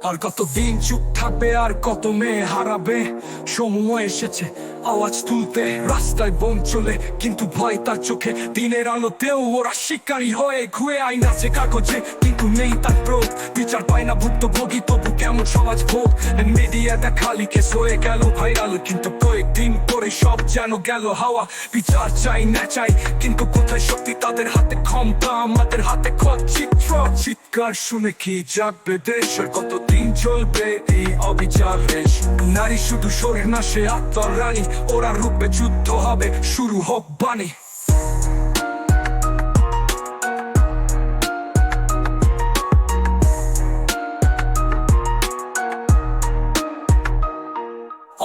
আর কতদিন চুপ থাকবে, আর কত মেয়ে হারাবে। সময় এসেছে আওয়াজ তুলতে, রাস্তায় বোম চলে কিন্তু ভয় তার চোখে। দিনের আলোতেও ওরা শিকারী হয়ে ঘুরে, আইন আছে কাগজে কিন্তু নেই তার প্রোধ। বিচার পায় না ভুক্তভোগী, তবু কেমন সমাজ ভোগ। মিডিয়া দেখালি কেস হয়ে গেল ভাইরাল, কিন্তু কয়েকদিন পরে সব যেন গেল হাওয়া। বিচার চাই না চাই, কিন্তু কোথায় শক্তি? তাদের হাতে ক্ষমতা, আমাদের হাতে চিত্র। চিৎকার শুনে কি জাগবে দেশ? আর কতদিন চলবে এই অবিচার রেশ? নারী শুধু শরীর না, সে আত্মার রানী। ওরা রূপে যুদ্ধ হবে, শুরু হোক বাণী।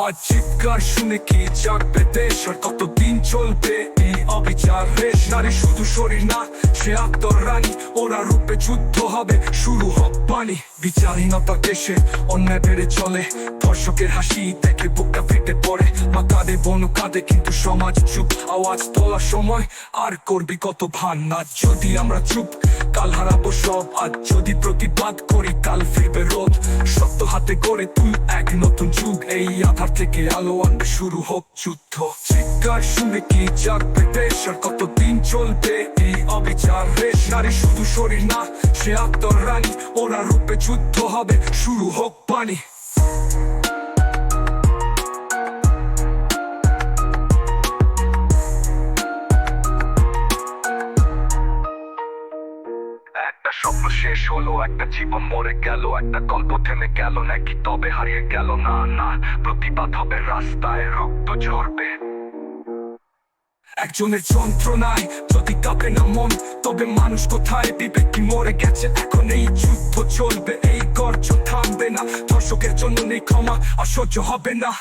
আর চিৎকার শুনে কি জাগবে দেশ? আর কতদিন চলবে এই অবিচার রেশ? নারী শুধু শরীর না, সে আত্মার রানী। ওরা রূপে যুদ্ধ হবে, শুরু হোক বাণী। বিচারহীনতা দেশে অন্যায় বেড়ে চলে, ধর্ষকের হাসি দেখে বুকটা ফেটে পড়ে। মা কাঁদে, বোন কাঁদে, কিন্তু সমাজ চুপ। আওয়াজ তোলার সময় আর করবি কত ভান না? যদি আমরা চুপ, কাল হারাবো সব। আজ যদি প্রতিবাদ করি, কাল ফিরবে রোদ। সত্য হাতে গড়ে তুই এক নতুন যুগ, এই আধার থেকে আলো আনবে, শুরু হোক যুদ্ধ। চিৎকার শুনে কি জাগবে দেশ? আর কতদিন চলবে এই অবিচার রেশ? নারী শুধু শরীর না, সে আত্মার রানী। ওরা রূপে যুদ্ধ হবে, শুরু হোক বাণী। একটা স্বপ্ন শেষ হলো, একটা জীবন মরে গেল, একটা গল্প থেমে গেল নাকি তবে হারিয়ে গেল? না না, প্রতিবাদ হবে, রাস্তায় রক্ত ঝরবে। একজনের যন্ত্রণায় যদি কাঁপে না মন, তবে মানুষ কোথায়? বিবেক কি মরে গেছে? এখন এই যুদ্ধ চলবে, এই গর্জন থামবে না। ধর্ষকের জন্য নেই ক্ষমা, আর সহ্য হবে না।